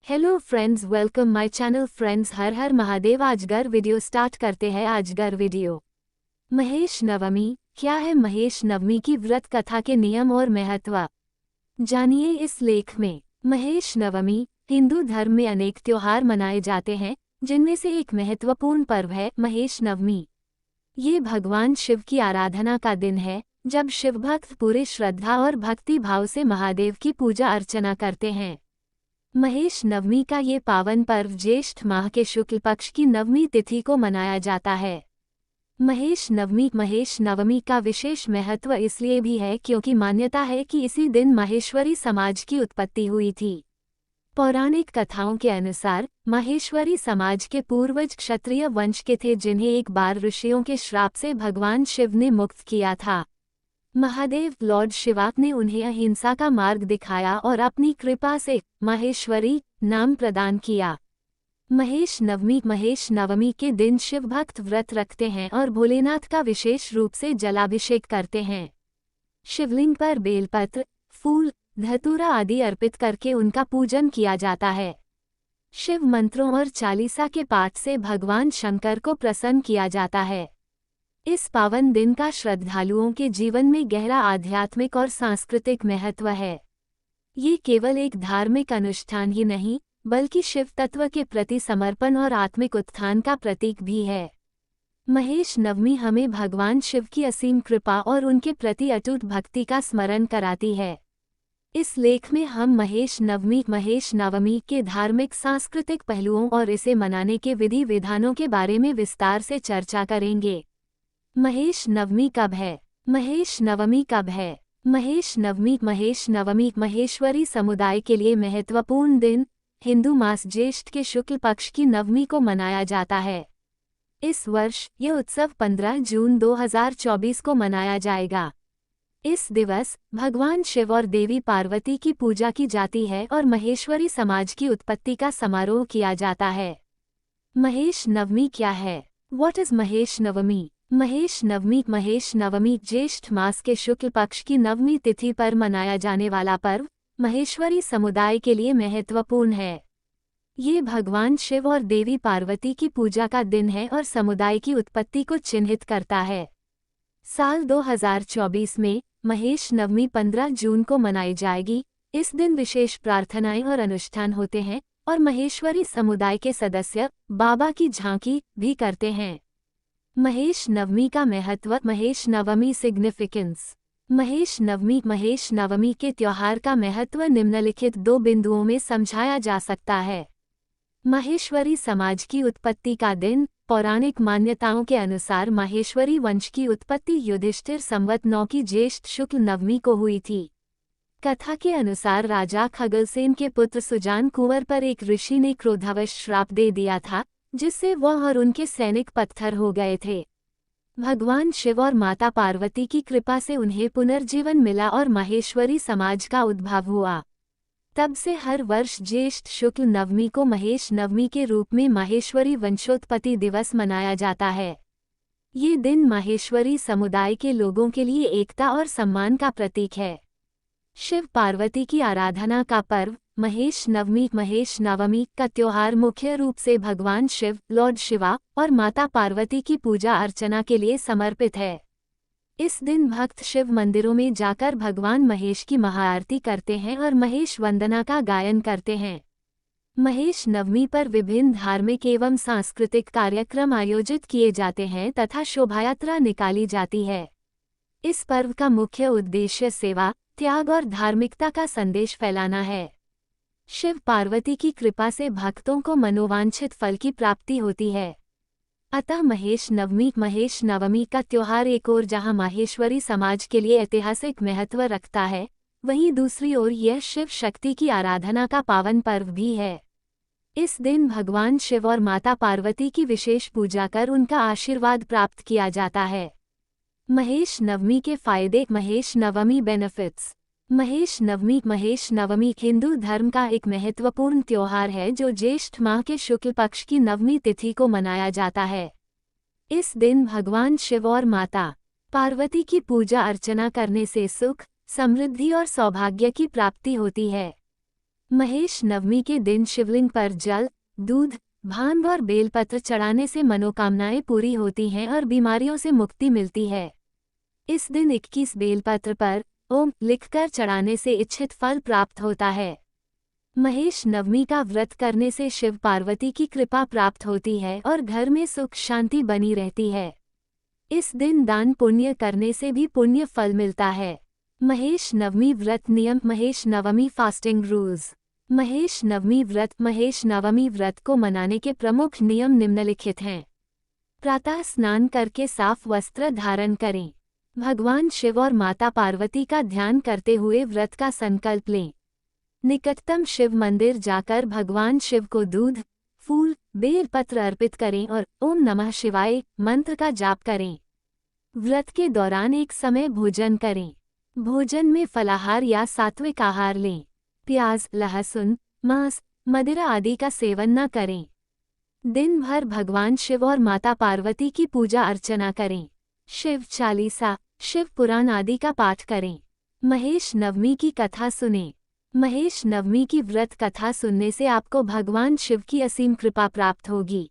Hello friends, welcome my channel friends. हर हर Mahadev. आजगर video start करते हैं। आजगर वीडियो महेश नवमी। क्या है महेश नवमी की व्रत कथा के नियम और महत्व, जानिए इस लेख में। महेश नवमी हिंदू धर्म में अनेक त्योहार मनाए जाते हैं, जिनमें से एक महत्वपूर्ण पर्व है महेश नवमी। ये भगवान शिव की आराधना का दिन है, जब शिव भक्त पूरे श्रद्धा और भक्ति भाव से महादेव की पूजा अर्चना करते हैं। महेश नवमी का ये पावन पर्व ज्येष्ठ माह के शुक्ल पक्ष की नवमी तिथि को मनाया जाता है। महेश नवमी का विशेष महत्व इसलिए भी है क्योंकि मान्यता है कि इसी दिन माहेश्वरी समाज की उत्पत्ति हुई थी। पौराणिक कथाओं के अनुसार माहेश्वरी समाज के पूर्वज क्षत्रिय वंश के थे, जिन्हें एक बार ऋषियों के श्राप से भगवान शिव ने मुक्त किया था। महादेव लॉर्ड शिवा ने उन्हें अहिंसा का मार्ग दिखाया और अपनी कृपा से माहेश्वरी नाम प्रदान किया। महेश नवमी के दिन शिव भक्त व्रत रखते हैं और भोलेनाथ का विशेष रूप से जलाभिषेक करते हैं। शिवलिंग पर बेलपत्र, फूल, धतूरा आदि अर्पित करके उनका पूजन किया जाता है। शिव मंत्रों और चालीसा के पाठ से भगवान शंकर को प्रसन्न किया जाता है। इस पावन दिन का श्रद्धालुओं के जीवन में गहरा आध्यात्मिक और सांस्कृतिक महत्व है। ये केवल एक धार्मिक अनुष्ठान ही नहीं, बल्कि शिव तत्व के प्रति समर्पण और आत्मिक उत्थान का प्रतीक भी है। महेश नवमी हमें भगवान शिव की असीम कृपा और उनके प्रति अटूट भक्ति का स्मरण कराती है। इस लेख में हम महेश नवमी के धार्मिक सांस्कृतिक पहलुओं और इसे मनाने के विधि विधानों के बारे में विस्तार से चर्चा करेंगे। महेश नवमी कब है? महेश नवमी कब है? महेश नवमी महेश्वरी समुदाय के लिए महत्वपूर्ण दिन हिंदू मास ज्येष्ठ के शुक्ल पक्ष की नवमी को मनाया जाता है। इस वर्ष यह उत्सव 15 जून 2024 को मनाया जाएगा। इस दिवस भगवान शिव और देवी पार्वती की पूजा की जाती है और महेश्वरी समाज की उत्पत्ति का समारोह किया जाता है। महेश नवमी क्या है? व्हाट इज महेश नवमी? महेश नवमी ज्येष्ठ मास के शुक्ल पक्ष की नवमी तिथि पर मनाया जाने वाला पर्व महेश्वरी समुदाय के लिए महत्वपूर्ण है। ये भगवान शिव और देवी पार्वती की पूजा का दिन है और समुदाय की उत्पत्ति को चिन्हित करता है। साल 2024 में महेश नवमी 15 जून को मनाई जाएगी। इस दिन विशेष प्रार्थनाएं और अनुष्ठान होते हैं और महेश्वरी समुदाय के सदस्य बाबा की झांकी भी करते हैं। महेश नवमी का महत्व। महेश नवमी सिग्निफिकेंस। महेश नवमी के त्योहार का महत्व निम्नलिखित 2 बिंदुओं में समझाया जा सकता है। माहेश्वरी समाज की उत्पत्ति का दिन। पौराणिक मान्यताओं के अनुसार माहेश्वरी वंश की उत्पत्ति युधिष्ठिर संवत 9 की ज्येष्ठ शुक्ल नवमी को हुई थी। कथा के अनुसार राजा खगलसेन के पुत्र सुजान कुंवर पर एक ऋषि ने क्रोधावश श्राप दे दिया था, जिससे वह और उनके सैनिक पत्थर हो गए थे। भगवान शिव और माता पार्वती की कृपा से उन्हें पुनर्जीवन मिला और माहेश्वरी समाज का उद्भव हुआ। तब से हर वर्ष ज्येष्ठ शुक्ल नवमी को महेश नवमी के रूप में माहेश्वरी वंशोत्पत्ति दिवस मनाया जाता है। ये दिन माहेश्वरी समुदाय के लोगों के लिए एकता और सम्मान का प्रतीक है। शिव पार्वती की आराधना का पर्व महेश नवमी का त्योहार मुख्य रूप से भगवान शिव, लॉर्ड शिवा और माता पार्वती की पूजा अर्चना के लिए समर्पित है। इस दिन भक्त शिव मंदिरों में जाकर भगवान महेश की महाआरती करते हैं और महेश वंदना का गायन करते हैं। महेश नवमी पर विभिन्न धार्मिक एवं सांस्कृतिक कार्यक्रम आयोजित किए जाते हैं तथा शोभायात्रा निकाली जाती है। इस पर्व का मुख्य उद्देश्य सेवा, त्याग और धार्मिकता का संदेश फैलाना है। शिव पार्वती की कृपा से भक्तों को मनोवांछित फल की प्राप्ति होती है। अतः महेश नवमी का त्योहार एक ओर जहां माहेश्वरी समाज के लिए ऐतिहासिक महत्व रखता है, वहीं दूसरी ओर यह शिव शक्ति की आराधना का पावन पर्व भी है। इस दिन भगवान शिव और माता पार्वती की विशेष पूजा कर उनका आशीर्वाद प्राप्त किया जाता है। महेश नवमी के फायदे। महेश नवमी बेनिफिट्स। महेश नवमी हिंदू धर्म का एक महत्वपूर्ण त्योहार है जो ज्येष्ठ माह के शुक्ल पक्ष की नवमी तिथि को मनाया जाता है। इस दिन भगवान शिव और माता पार्वती की पूजा अर्चना करने से सुख, समृद्धि और सौभाग्य की प्राप्ति होती है। महेश नवमी के दिन शिवलिंग पर जल, दूध, भांग और बेलपत्र चढ़ाने से मनोकामनाएं पूरी होती हैं और बीमारियों से मुक्ति मिलती है। इस दिन 21 बेलपत्र पर ओम लिखकर चढ़ाने से इच्छित फल प्राप्त होता है। महेश नवमी का व्रत करने से शिव पार्वती की कृपा प्राप्त होती है और घर में सुख शांति बनी रहती है। इस दिन दान पुण्य करने से भी पुण्य फल मिलता है। महेश नवमी व्रत नियम। महेश नवमी फास्टिंग रूल्स। महेश नवमी व्रत को मनाने के प्रमुख नियम निम्नलिखित हैं। प्रातः स्नान करके साफ वस्त्र धारण करें। भगवान शिव और माता पार्वती का ध्यान करते हुए व्रत का संकल्प लें। निकटतम शिव मंदिर जाकर भगवान शिव को दूध, फूल, बेलपत्र अर्पित करें और ओम नमः शिवाय मंत्र का जाप करें। व्रत के दौरान एक समय भोजन करें। भोजन में फलाहार या सात्विक आहार लें। प्याज, लहसुन, मांस, मदिरा आदि का सेवन न करें। दिन भर भगवान शिव और माता पार्वती की पूजा अर्चना करें। शिव चालीसा, शिव पुराण आदि का पाठ करें। महेश नवमी की कथा सुनें। महेश नवमी की व्रत कथा सुनने से आपको भगवान शिव की असीम कृपा प्राप्त होगी।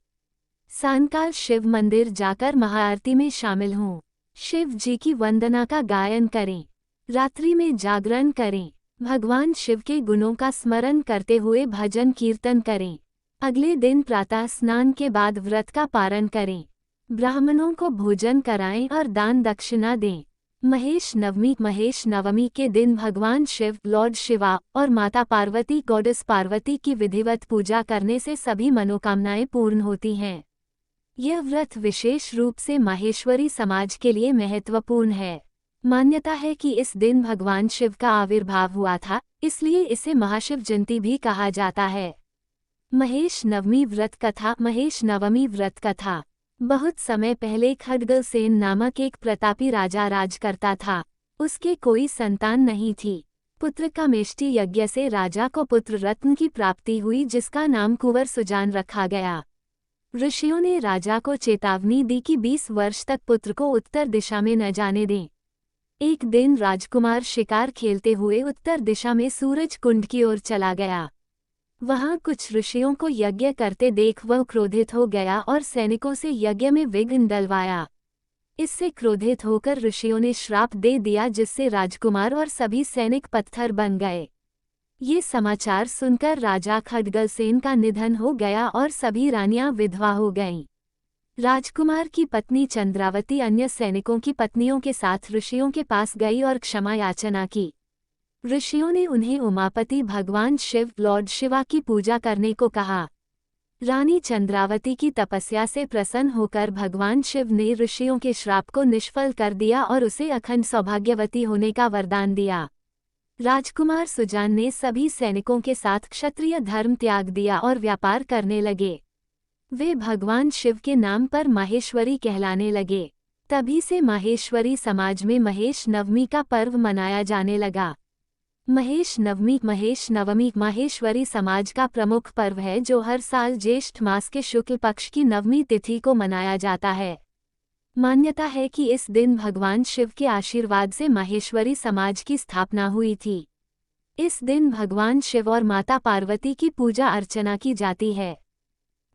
सायंकाल शिव मंदिर जाकर महाआरती में शामिल हों। शिव जी की वंदना का गायन करें। रात्रि में जागरण करें। भगवान शिव के गुणों का स्मरण करते हुए भजन कीर्तन करें। अगले दिन प्रातः स्नान के बाद व्रत का पारण करें। ब्राह्मणों को भोजन कराएं और दान दक्षिणा दें। महेश नवमी के दिन भगवान शिव, लॉर्ड शिवा और माता पार्वती, गॉडेस पार्वती की विधिवत पूजा करने से सभी मनोकामनाएं पूर्ण होती हैं। यह व्रत विशेष रूप से माहेश्वरी समाज के लिए महत्वपूर्ण है। मान्यता है कि इस दिन भगवान शिव का आविर्भाव हुआ था, इसलिए इसे महाशिव जयंती भी कहा जाता है। महेश नवमी व्रत कथा। महेश नवमी व्रत कथा। बहुत समय पहले खड्गसेन नामक एक प्रतापी राजा राज करता था। उसके कोई संतान नहीं थी। पुत्र कामेष्टि यज्ञ से राजा को पुत्र रत्न की प्राप्ति हुई, जिसका नाम कुंवर सुजान रखा गया। ऋषियों ने राजा को चेतावनी दी कि 20 वर्ष तक पुत्र को उत्तर दिशा में न जाने दें। एक दिन राजकुमार शिकार खेलते हुए उत्तर दिशा में सूरज कुंड की ओर चला गया। वहां कुछ ऋषियों को यज्ञ करते देख वह क्रोधित हो गया और सैनिकों से यज्ञ में विघ्न डलवाया। इससे क्रोधित होकर ऋषियों ने श्राप दे दिया, जिससे राजकुमार और सभी सैनिक पत्थर बन गए। ये समाचार सुनकर राजा खड्गसेन का निधन हो गया और सभी रानियां विधवा हो गईं। राजकुमार की पत्नी चंद्रावती अन्य सैनिकों की पत्नियों के साथ ऋषियों के पास गई और क्षमा याचना की। ऋषियों ने उन्हें उमापति भगवान शिव, लॉर्ड शिवा की पूजा करने को कहा। रानी चंद्रावती की तपस्या से प्रसन्न होकर भगवान शिव ने ऋषियों के श्राप को निष्फल कर दिया और उसे अखंड सौभाग्यवती होने का वरदान दिया। राजकुमार सुजान ने सभी सैनिकों के साथ क्षत्रिय धर्म त्याग दिया और व्यापार करने लगे। वे भगवान शिव के नाम पर माहेश्वरी कहलाने लगे। तभी से माहेश्वरी समाज में महेश नवमी का पर्व मनाया जाने लगा। महेश नवमी माहेश्वरी समाज का प्रमुख पर्व है, जो हर साल ज्येष्ठ मास के शुक्ल पक्ष की नवमी तिथि को मनाया जाता है। मान्यता है कि इस दिन भगवान शिव के आशीर्वाद से माहेश्वरी समाज की स्थापना हुई थी। इस दिन भगवान शिव और माता पार्वती की पूजा अर्चना की जाती है।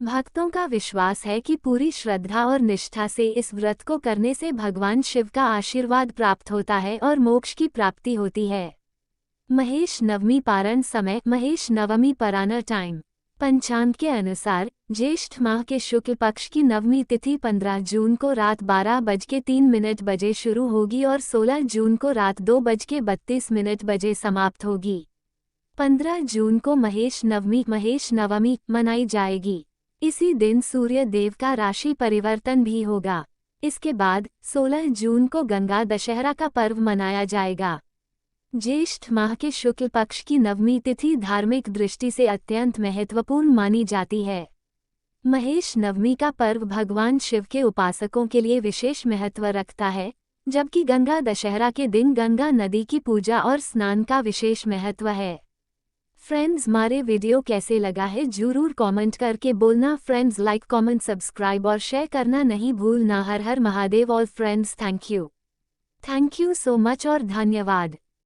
भक्तों का विश्वास है कि पूरी श्रद्धा और निष्ठा से इस व्रत को करने से भगवान शिव का आशीर्वाद प्राप्त होता है और मोक्ष की प्राप्ति होती है। महेश नवमी पारण समय। महेश नवमी पारण टाइम। पंचांग के अनुसार ज्येष्ठ माह के शुक्ल पक्ष की नवमी तिथि 15 जून को रात 12:03 बजे शुरू होगी और 16 जून को रात 2:32 बजे समाप्त होगी। 15 जून को महेश नवमी मनाई जाएगी। इसी दिन सूर्य देव का राशि परिवर्तन भी होगा। इसके बाद 16 जून को गंगा दशहरा का पर्व मनाया जाएगा। ज्येष्ठ माह के शुक्ल पक्ष की नवमी तिथि धार्मिक दृष्टि से अत्यंत महत्वपूर्ण मानी जाती है। महेश नवमी का पर्व भगवान शिव के उपासकों के लिए विशेष महत्व रखता है, जबकि गंगा दशहरा के दिन गंगा नदी की पूजा और स्नान का विशेष महत्व है। फ्रेंड्स, हमारे वीडियो कैसे लगा है जरूर कमेंट करके बोलना। फ्रेंड्स, लाइक, कमेंट, सब्सक्राइब और शेयर करना नहीं भूलना। हर हर Mahadev. All friends, thank you so much और धन्यवाद।